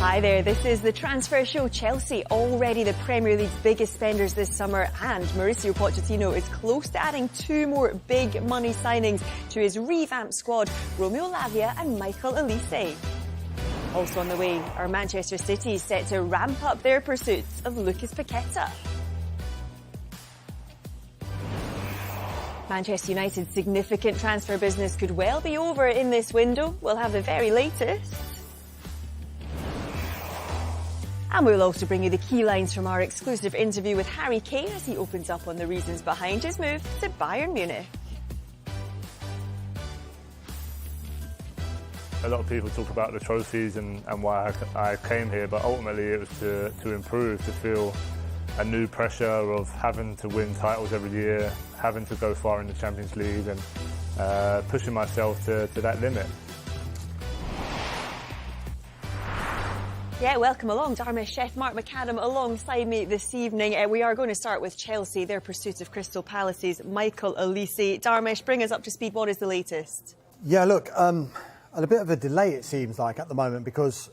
Hi there, this is the Transfer Show. Chelsea, already the Premier League's biggest spenders this summer, and Mauricio Pochettino is close to adding two more big money signings to his revamped squad, Romeo Lavia and Michael Olise. Also on the way, are Manchester City set to ramp up their pursuits of Lucas Paqueta. Manchester United's significant transfer business could well be over in this window. We'll have the very latest. And we'll also bring you the key lines from our exclusive interview with Harry Kane as he opens up on the reasons behind his move to Bayern Munich. A lot of people talk about the trophies and why I came here, but ultimately it was to improve, to feel a new pressure of having to win titles every year, having to go far in the Champions League and pushing myself to that limit. Yeah, welcome along. Dharma chef Mark McAdam alongside me this evening. We are going to start with Chelsea, their pursuit of Crystal Palace's Michael Olise. Dharmesh, bring us up to speed. What is the latest? Yeah, look, a bit of a delay it seems like at the moment because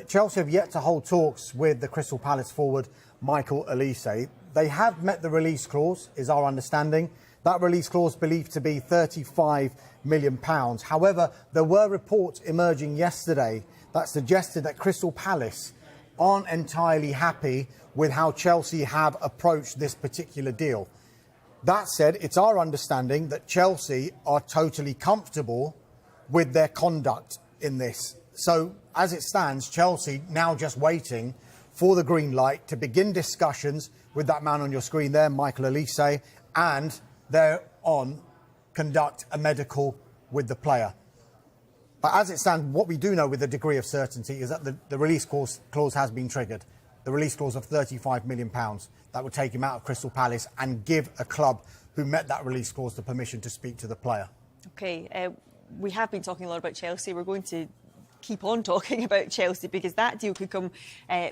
Chelsea have yet to hold talks with the Crystal Palace forward Michael Olise. They have met the release clause, is our understanding. That release clause believed to be £35 million. However, there were reports emerging yesterday that suggested that Crystal Palace aren't entirely happy with how Chelsea have approached this particular deal. That said, it's our understanding that Chelsea are totally comfortable with their conduct in this. So, as it stands, Chelsea now just waiting for the green light to begin discussions with that man on your screen there, Michael Olise, and thereon conduct a medical with the player. But as it stands, what we do know with a degree of certainty is that the release clause has been triggered. The release clause of £35 million that would take him out of Crystal Palace and give a club who met that release clause the permission to speak to the player. OK, we have been talking a lot about Chelsea. We're going to keep on talking about Chelsea because that deal could come,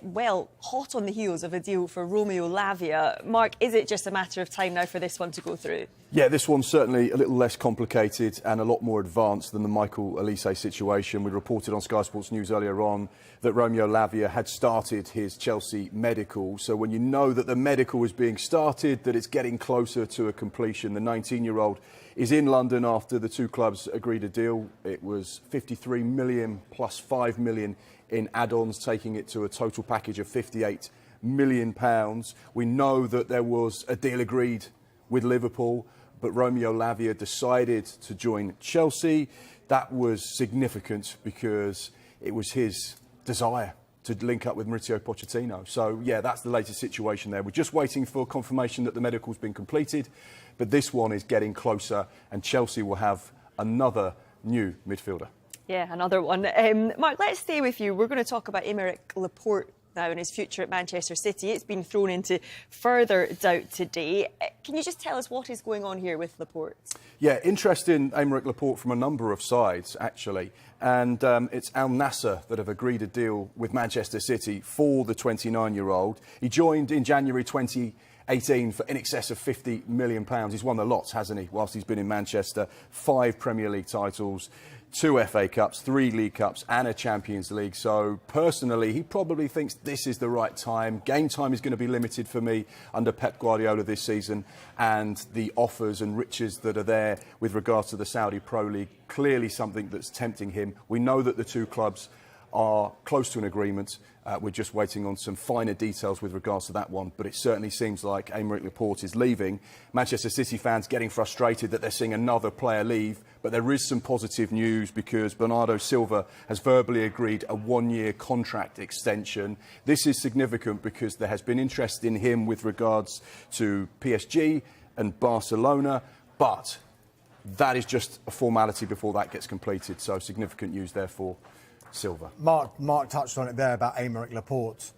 well, hot on the heels of a deal for Romeo Lavia. Mark, is it just a matter of time now for this one to go through? Yeah, this one's certainly a little less complicated and a lot more advanced than the Michael Olise situation. We reported on Sky Sports News earlier on that Romeo Lavia had started his Chelsea medical. So when you know that the medical is being started, that it's getting closer to a completion, the 19-year-old is in London after the two clubs agreed a deal. It was 53 million plus 5 million in add-ons, taking it to a total package of 58 million pounds. We know that there was a deal agreed with Liverpool, but Romeo Lavia decided to join Chelsea. That was significant because it was his desire to link up with Mauricio Pochettino. So, yeah, that's the latest situation there. We're just waiting for confirmation that the medical's been completed, but this one is getting closer and Chelsea will have another new midfielder. Yeah, another one. Mark, let's stay with you. We're going to talk about Aymeric Laporte now and his future at Manchester City. It's been thrown into further doubt today. Can you just tell us what is going on here with Laporte? Yeah, interest in Aymeric Laporte from a number of sides, actually. And it's Al Nassr that have agreed a deal with Manchester City for the 29-year-old. He joined in January 2018 for in excess of £50 million. He's won the lots, hasn't he, whilst he's been in Manchester. 5 Premier League titles, 2 FA Cups, 3 League Cups and a Champions League. So personally, he probably thinks this is the right time. Game time is going to be limited for me under Pep Guardiola this season, and the offers and riches that are there with regards to the Saudi Pro League, clearly something that's tempting him. We know that the two clubs are close to an agreement. We're just waiting on some finer details with regards to that one, but it certainly seems like Aymeric Laporte is leaving. Manchester City fans getting frustrated that they're seeing another player leave, but there is some positive news because Bernardo Silva has verbally agreed a 1-year contract extension. This is significant because there has been interest in him with regards to PSG and Barcelona, but that is just a formality before that gets completed, so significant news therefore. Silva. Mark touched on it there about Aymeric Laporte,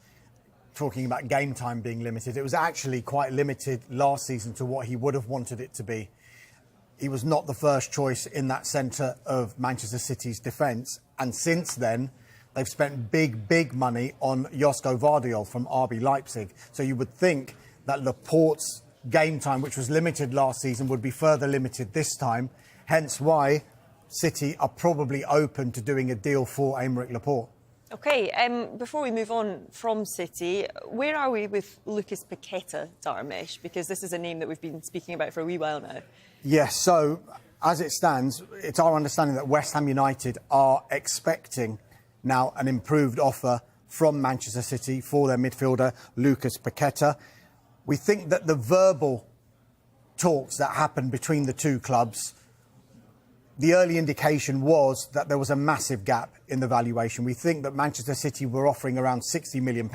talking about game time being limited. It was actually quite limited last season to what he would have wanted it to be. He was not the first choice in that centre of Manchester City's defence, and since then they've spent big money on Josko Vardiol from RB Leipzig. So you would think that Laporte's game time, which was limited last season, would be further limited this time, hence why City are probably open to doing a deal for Aymeric Laporte. OK, before we move on from City, where are we with Lucas Paqueta, Darmesh? Because this is a name that we've been speaking about for a wee while now. Yes, so as it stands, it's our understanding that West Ham United are expecting now an improved offer from Manchester City for their midfielder, Lucas Paqueta. We think that the verbal talks that happened between the two clubs, the early indication was that there was a massive gap in the valuation. We think that Manchester City were offering around £60 million.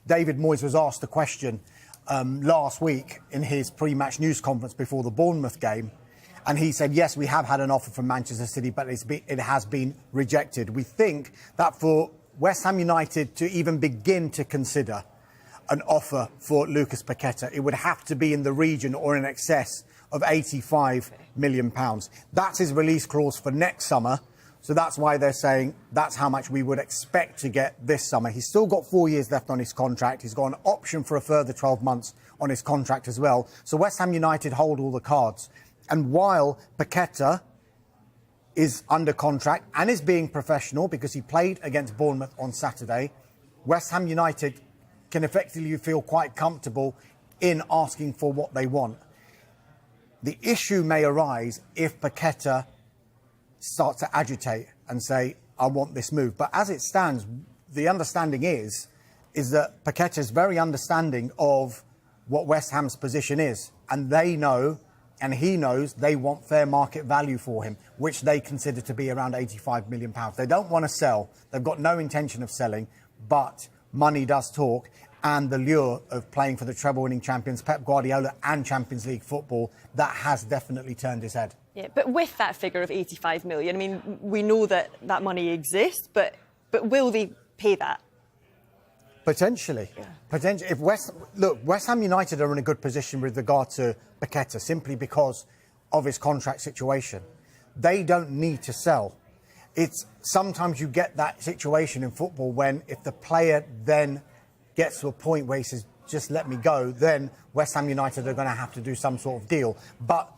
David Moyes was asked the question last week in his pre-match news conference before the Bournemouth game, and he said, yes, we have had an offer from Manchester City, but it has been rejected. We think that for West Ham United to even begin to consider an offer for Lucas Paqueta, it would have to be in the region or in excess of £85 million. That's his release clause for next summer. So that's why they're saying that's how much we would expect to get this summer. He's still got 4 years left on his contract. He's got an option for a further 12 months on his contract as well. So West Ham United hold all the cards. And while Paqueta is under contract and is being professional because he played against Bournemouth on Saturday, West Ham United can effectively feel quite comfortable in asking for what they want. The issue may arise if Paqueta starts to agitate and say, I want this move. But as it stands, the understanding is that Paqueta is very understanding of what West Ham's position is. And they know, and he knows, they want fair market value for him, which they consider to be around £85 million. They don't want to sell. They've got no intention of selling, but money does talk. And the lure of playing for the treble-winning champions, Pep Guardiola, and Champions League football, that has definitely turned his head. Yeah, but with that figure of 85 million, I mean, we know that that money exists, but will they pay that? Potentially. Yeah. Potentially. If West Ham United are in a good position with regard to Paqueta simply because of his contract situation. They don't need to sell. It's sometimes you get that situation in football when if the player then gets to a point where he says, just let me go, then West Ham United are going to have to do some sort of deal. But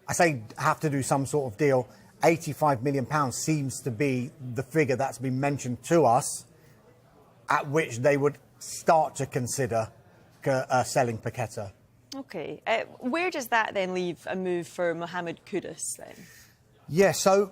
I say have to do some sort of deal. £85 million seems to be the figure that's been mentioned to us at which they would start to consider selling Paqueta. OK. Where does that then leave a move for Mohamed Kudus then? Yeah, so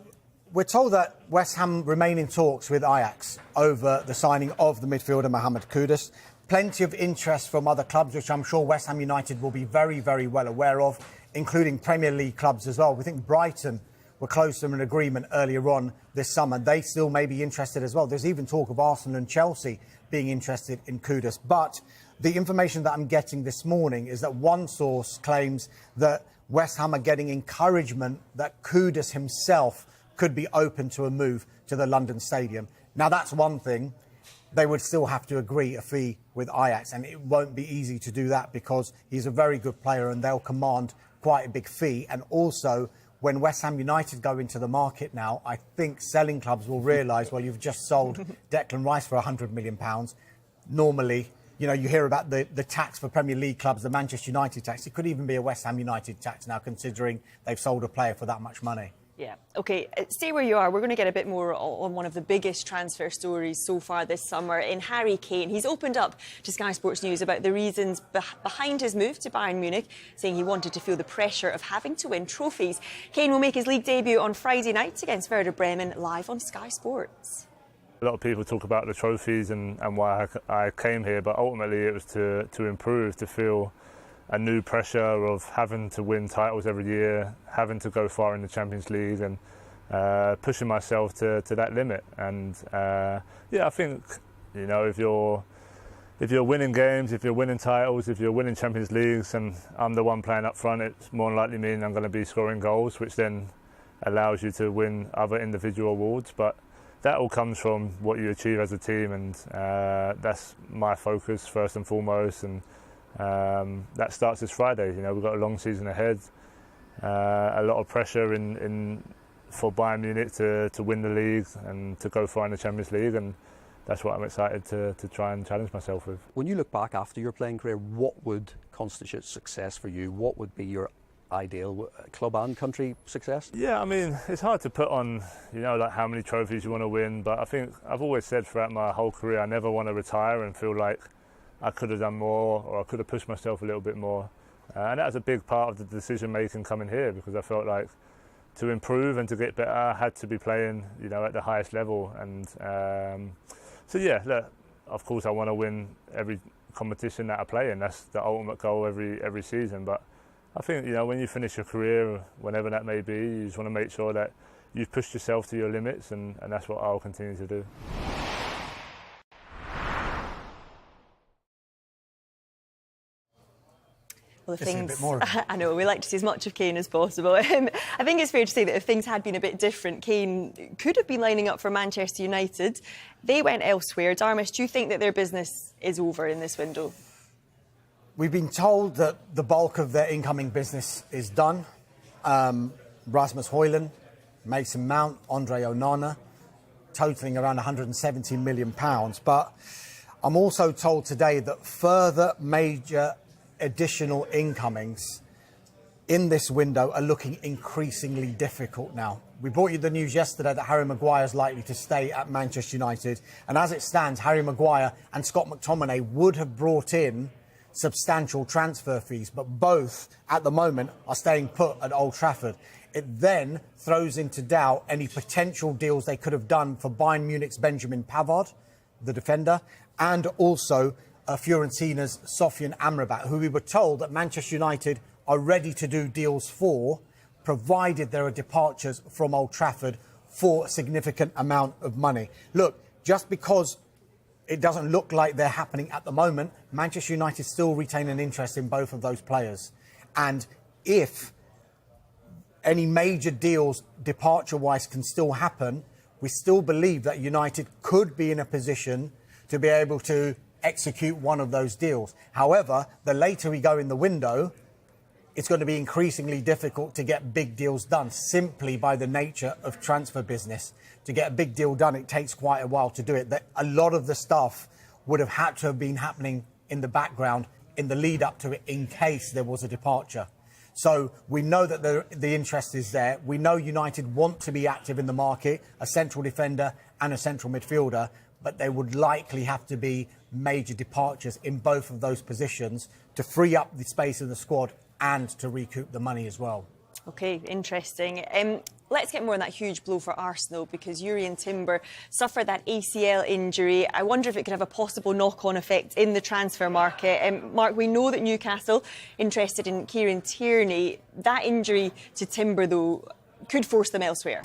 we're told that West Ham remain in talks with Ajax over the signing of the midfielder Mohamed Kudus. Plenty of interest from other clubs, which I'm sure West Ham United will be very, very well aware of, including Premier League clubs as well. We think Brighton were close to an agreement earlier on this summer. They still may be interested as well. There's even talk of Arsenal and Chelsea being interested in Kudus. But the information that I'm getting this morning is that one source claims that West Ham are getting encouragement that Kudus himself could be open to a move to the London Stadium. Now, that's one thing. They would still have to agree a fee with Ajax, and it won't be easy to do that because he's a very good player and they'll command quite a big fee. And also, when West Ham United go into the market now, I think selling clubs will realise, well, you've just sold Declan Rice for £100 million. Normally, you know, you hear about the tax for Premier League clubs, the Manchester United tax. It could even be a West Ham United tax now, considering they've sold a player for that much money. Yeah, OK, stay where you are. We're going to get a bit more on one of the biggest transfer stories so far this summer in Harry Kane. He's opened up to Sky Sports News about the reasons behind his move to Bayern Munich, saying he wanted to feel the pressure of having to win trophies. Kane will make his league debut on Friday night against Werder Bremen, live on Sky Sports. A lot of people talk about the trophies and why I came here, but ultimately it was to improve, to feel a new pressure of having to win titles every year, having to go far in the Champions League, and pushing myself to that limit. And yeah, I think, you know, if you're winning games, if you're winning titles, if you're winning Champions Leagues, and I'm the one playing up front, it's more than likely mean I'm going to be scoring goals, which then allows you to win other individual awards. But that all comes from what you achieve as a team, and that's my focus first and foremost. And that starts this Friday. You know, we've got a long season ahead, a lot of pressure for Bayern Munich to win the league and to go far in the Champions League, and that's what I'm excited to try and challenge myself with. When you look back after your playing career, what would constitute success for you? What would be your ideal club and country success? Yeah, I mean, it's hard to put on, like how many trophies you want to win, but I think I've always said throughout my whole career I never want to retire and feel like I could have done more or I could have pushed myself a little bit more. And that was a big part of the decision making coming here, because I felt like to improve and to get better I had to be playing, at the highest level. And so yeah, look, of course I want to win every competition that I play in. That's the ultimate goal every season. But I think, when you finish your career, whenever that may be, you just want to make sure that you've pushed yourself to your limits, and that's what I'll continue to do. Well, Just a bit more. I know, we like to see as much of Kane as possible. I think it's fair to say that if things had been a bit different, Kane could have been lining up for Manchester United. They went elsewhere. Darmish, do you think that their business is over in this window? We've been told that the bulk of their incoming business is done. Rasmus Højlund, Mason Mount, Andre Onana, totalling around £170 million. But I'm also told today that further major additional incomings in this window are looking increasingly difficult now. We brought you the news yesterday that Harry Maguire is likely to stay at Manchester United. And as it stands, Harry Maguire and Scott McTominay would have brought in substantial transfer fees, but both at the moment are staying put at Old Trafford. It then throws into doubt any potential deals they could have done for Bayern Munich's Benjamin Pavard, the defender, and also Fiorentina's Sofian Amrabat, who we were told that Manchester United are ready to do deals for, provided there are departures from Old Trafford for a significant amount of money. Look, just because it doesn't look like they're happening at the moment, Manchester United still retain an interest in both of those players. And if any major deals departure-wise can still happen, we still believe that United could be in a position to be able to execute one of those deals. However, the later we go in the window, it's going to be increasingly difficult to get big deals done simply by the nature of transfer business. To get a big deal done, it takes quite a while to do it. A lot of the stuff would have had to have been happening in the background in the lead up to it in case there was a departure. So we know that the interest is there. We know United want to be active in the market, a central defender and a central midfielder, but there would likely have to be major departures in both of those positions to free up the space in the squad and to recoup the money as well. OK, interesting. Let's get more on that huge blow for Arsenal, because Jurrien Timber suffered that ACL injury. I wonder if it could have a possible knock-on effect in the transfer market. Mark, we know that Newcastle interested in Kieran Tierney. That injury to Timber, though, could force them elsewhere.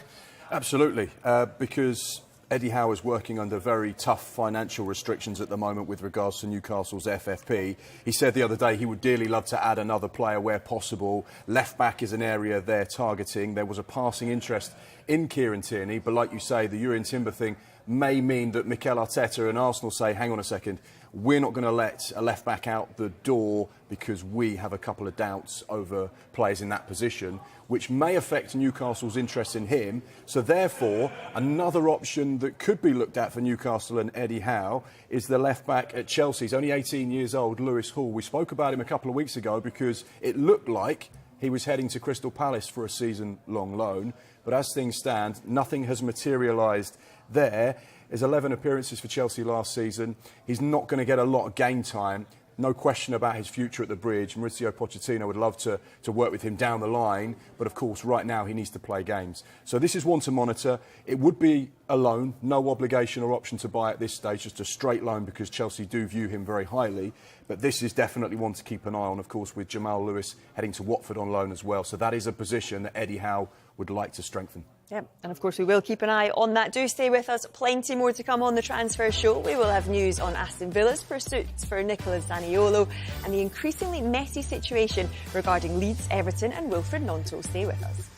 Absolutely, because Eddie Howe is working under very tough financial restrictions at the moment with regards to Newcastle's FFP. He said the other day he would dearly love to add another player where possible. Left back is an area they're targeting. There was a passing interest in Kieran Tierney, but like you say, the Jurrien Timber thing may mean that Mikel Arteta and Arsenal say, hang on a second, we're not going to let a left back out the door because we have a couple of doubts over players in that position, which may affect Newcastle's interest in him. So therefore, another option that could be looked at for Newcastle and Eddie Howe is the left back at Chelsea. He's only 18 years old, Lewis Hall. We spoke about him a couple of weeks ago because it looked like he was heading to Crystal Palace for a season-long loan. But as things stand, nothing has materialised there. His 11 appearances for Chelsea last season. He's not going to get a lot of game time. No question about his future at the Bridge. Mauricio Pochettino would love to work with him down the line. But of course, right now, he needs to play games. So this is one to monitor. It would be a loan, no obligation or option to buy at this stage, just a straight loan because Chelsea do view him very highly. But this is definitely one to keep an eye on, of course, with Jamal Lewis heading to Watford on loan as well. So that is a position that Eddie Howe would like to strengthen. Yeah, and of course we will keep an eye on that. Do stay with us. Plenty more to come on the transfer show. We will have news on Aston Villa's pursuits for Nicola Zaniolo and the increasingly messy situation regarding Leeds, Everton and Wilfried Gnonto. Stay with us.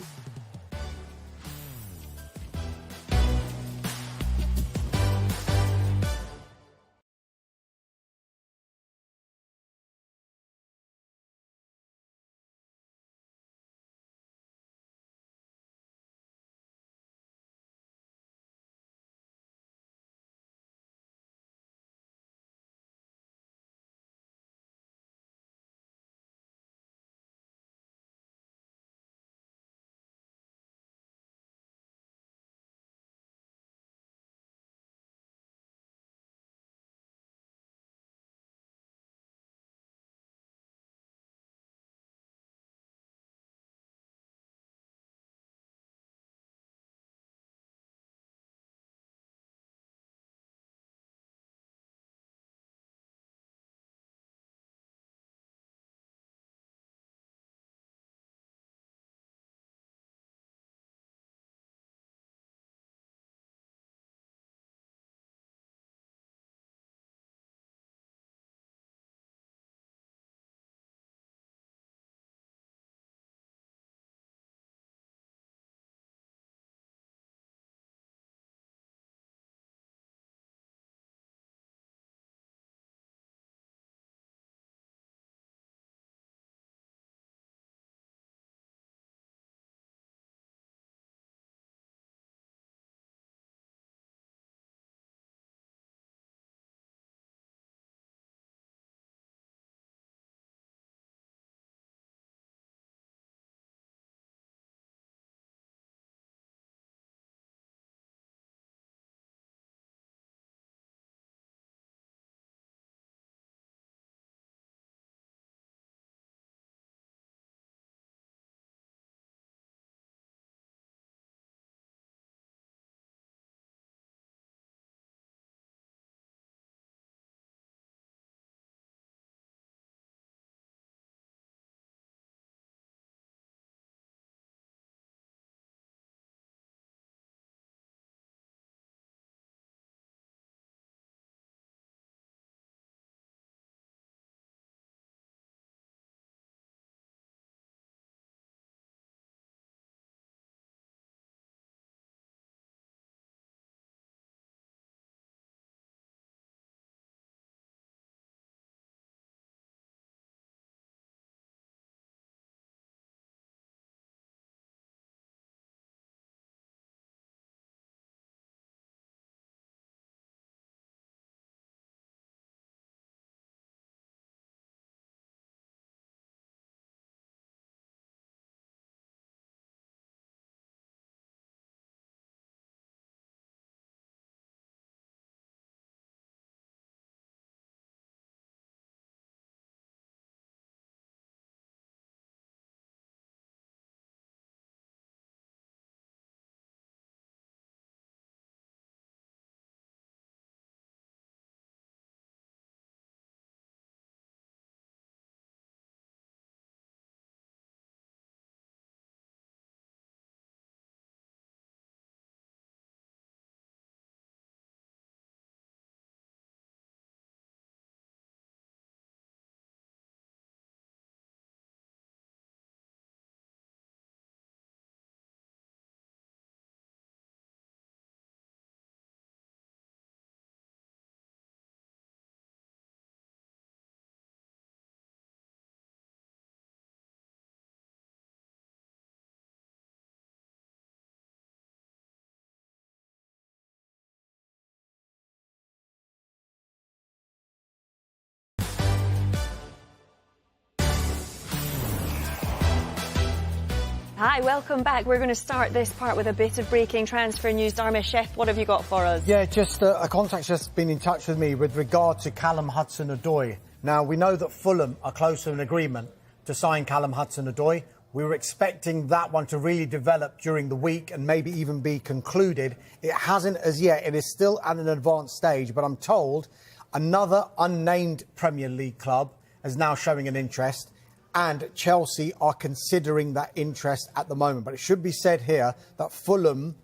Hi, welcome back. We're going to start this part with a bit of breaking transfer news. Dharmesh, Chef, what have you got for us? Yeah, just a contact's just been in touch with me with regard to Callum Hudson-Odoi. Now, we know that Fulham are close to an agreement to sign Callum Hudson-Odoi. We were expecting that one to really develop during the week and maybe even be concluded. It hasn't as yet. It is still at an advanced stage, but I'm told another unnamed Premier League club is now showing an interest, and Chelsea are considering that interest at the moment. But it should be said here that Fulham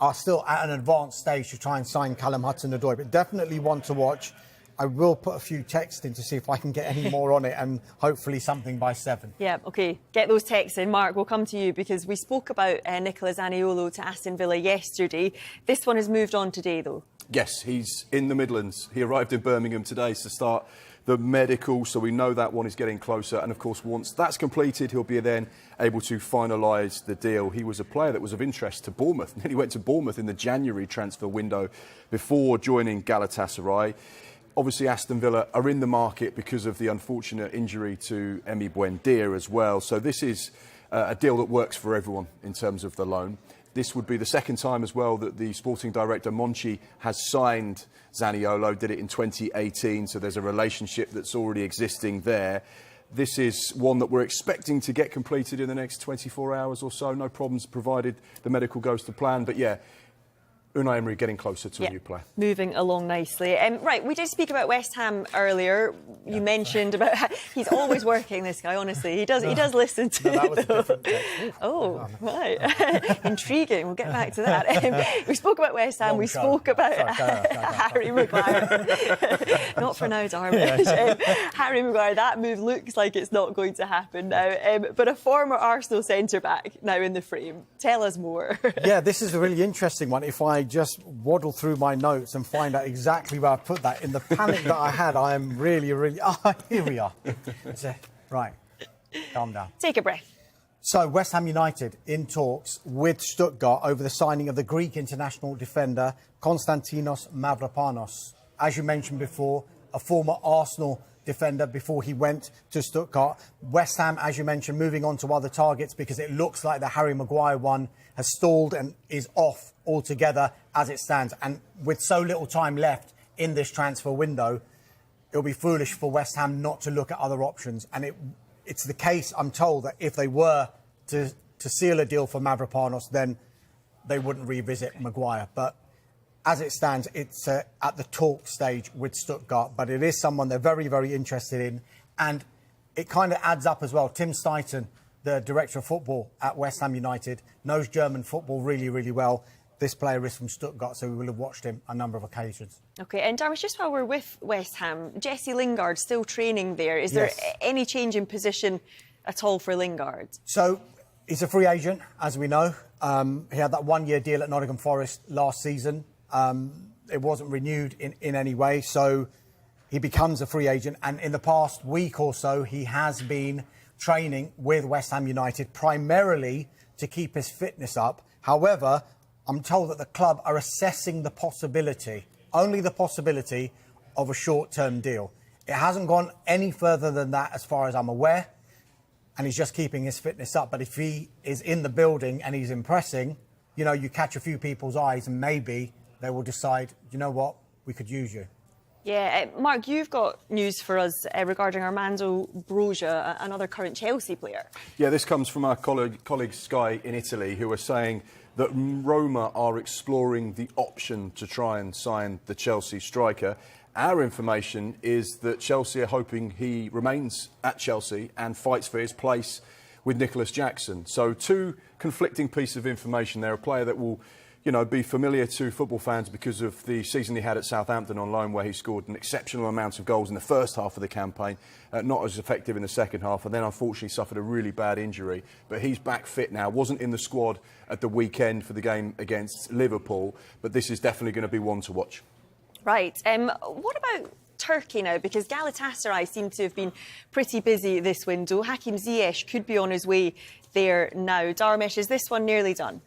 are still at an advanced stage to try and sign Callum Hudson-Odoi, but definitely one to watch. I will put a few texts in to see if I can get any more on it, and hopefully something by 7. Yeah, OK. Get those texts in. Mark, we'll come to you because we spoke about Nicola Zaniolo to Aston Villa yesterday. This one has moved on today, though. Yes, he's in the Midlands. He arrived in Birmingham today to start the medical, so we know that one is getting closer. And of course, once that's completed, he'll be then able to finalise the deal. He was a player that was of interest to Bournemouth. He went to Bournemouth in the January transfer window before joining Galatasaray. Obviously, Aston Villa are in the market because of the unfortunate injury to Emi Buendia as well. So this is a deal that works for everyone in terms of the loan. This would be the second time as well that the sporting director, Monchi, has signed Zaniolo, did it in 2018, so there's a relationship that's already existing there. This is one that we're expecting to get completed in the next 24 hours or so. No problems provided the medical goes to plan. But yeah, Unai Emery getting closer to a new player. Moving along nicely. Right, we did speak about West Ham earlier. You mentioned about he's always working, this guy, honestly. He does listen to that was a different text. Oh, right. Intriguing. We'll get back to that. We spoke about West Ham. We spoke about Harry Maguire. Not for now, Dharmesh. Harry Maguire, that move looks like it's not going to happen now. But a former Arsenal centre-back now in the frame. Tell us more. Yeah, this is a really interesting one. If I just waddle through my notes and find out exactly where I put that, in the panic that I had, I am really... here we are. Right, calm down. Take a breath. So, West Ham United in talks with Stuttgart over the signing of the Greek international defender Konstantinos Mavropanos. As you mentioned before, a former Arsenal defender before he went to Stuttgart. West Ham, as you mentioned, moving on to other targets because it looks like the Harry Maguire one has stalled and is off altogether as it stands. And with so little time left in this transfer window, it'll be foolish for West Ham not to look at other options. And it's the case, I'm told, that if they were to seal a deal for Mavropanos, then they wouldn't revisit Maguire. But as it stands, it's at the talk stage with Stuttgart. But it is someone they're very, very interested in. And it kind of adds up as well. Tim Stuyton, the director of football at West Ham United, knows German football really, really well. This player is from Stuttgart, so we will have watched him a number of occasions. OK, and Dharmesh, just while we're with West Ham, Jesse Lingard still training there. Is there any change in position at all for Lingard? So he's a free agent, as we know. He had that one-year deal at Nottingham Forest last season. It wasn't renewed in any way, so he becomes a free agent. And in the past week or so, he has been training with West Ham United, primarily to keep his fitness up. However, I'm told that the club are assessing the possibility, only the possibility, of a short-term deal. It hasn't gone any further than that as far as I'm aware, and he's just keeping his fitness up. But if he is in the building and he's impressing, you know, you catch a few people's eyes and maybe they will decide, you know what, we could use you. Yeah, Mark, you've got news for us regarding Armando Broja, another current Chelsea player. Yeah, this comes from our colleague Sky in Italy, who are saying that Roma are exploring the option to try and sign the Chelsea striker. Our information is that Chelsea are hoping he remains at Chelsea and fights for his place with Nicholas Jackson. So two conflicting pieces of information there. A player that will, you know, be familiar to football fans because of the season he had at Southampton on loan, where he scored an exceptional amount of goals in the first half of the campaign, not as effective in the second half, and then unfortunately suffered a really bad injury. But he's back fit now, wasn't in the squad at the weekend for the game against Liverpool, but this is definitely going to be one to watch. Right. What about Turkey now? Because Galatasaray seem to have been pretty busy this window. Hakim Ziyech could be on his way there now. Dharmesh, is this one nearly done?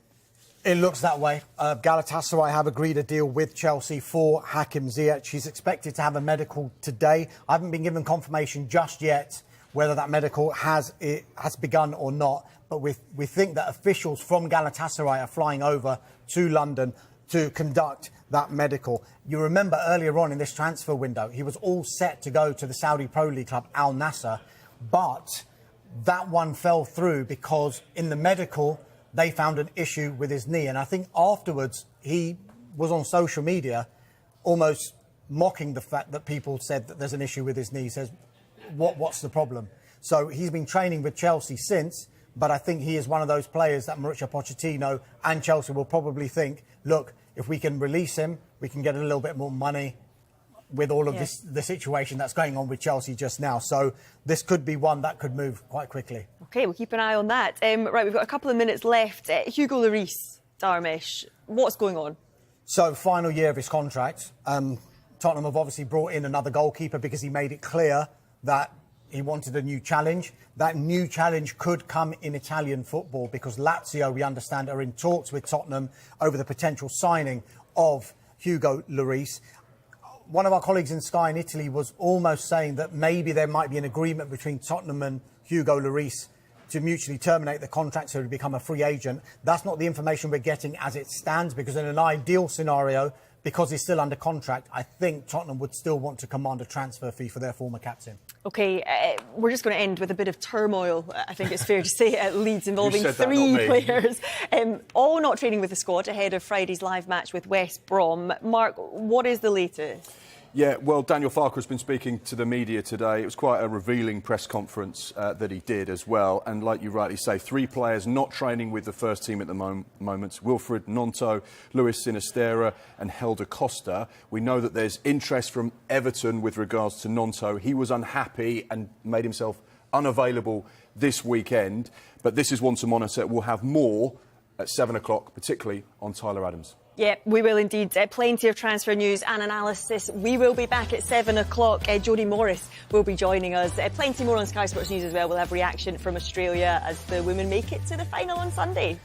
It looks that way. Galatasaray have agreed a deal with Chelsea for Hakim Ziyech. He's expected to have a medical today. I haven't been given confirmation just yet whether that medical has begun or not. But we think that officials from Galatasaray are flying over to London to conduct that medical. You remember earlier on in this transfer window, he was all set to go to the Saudi Pro League club Al Nassr, but that one fell through because in the medical they found an issue with his knee. And I think afterwards he was on social media almost mocking the fact that people said that there's an issue with his knee. He says, what's the problem? So he's been training with Chelsea since, but I think he is one of those players that Mauricio Pochettino and Chelsea will probably think, look, if we can release him, we can get a little bit more money with all of the situation that's going on with Chelsea just now. So this could be one that could move quite quickly. OK, we'll keep an eye on that. Right, we've got a couple of minutes left. Hugo Lloris, Darmish, what's going on? So, final year of his contract. Tottenham have obviously brought in another goalkeeper because he made it clear that he wanted a new challenge. That new challenge could come in Italian football because Lazio, we understand, are in talks with Tottenham over the potential signing of Hugo Lloris. One of our colleagues in Sky in Italy was almost saying that maybe there might be an agreement between Tottenham and Hugo Lloris to mutually terminate the contract so he become a free agent. That's not the information we're getting as it stands, because in an ideal scenario, because he's still under contract, I think Tottenham would still want to command a transfer fee for their former captain. OK, we're just going to end with a bit of turmoil, I think it's fair to say, at Leeds, involving three players, all not training with the squad ahead of Friday's live match with West Brom. Mark, what is the latest? Yeah, well, Daniel Farke has been speaking to the media today. It was quite a revealing press conference that he did as well. And like you rightly say, three players not training with the first team at the moment. Wilfried Gnonto, Luis Sinisterra and Helder Costa. We know that there's interest from Everton with regards to Gnonto. He was unhappy and made himself unavailable this weekend. But this is one to monitor. We'll have more at 7 o'clock, particularly on Tyler Adams. Yeah, we will indeed. Plenty of transfer news and analysis. We will be back at 7 o'clock. Jodie Morris will be joining us. Plenty more on Sky Sports News as well. We'll have reaction from Australia as the women make it to the final on Sunday.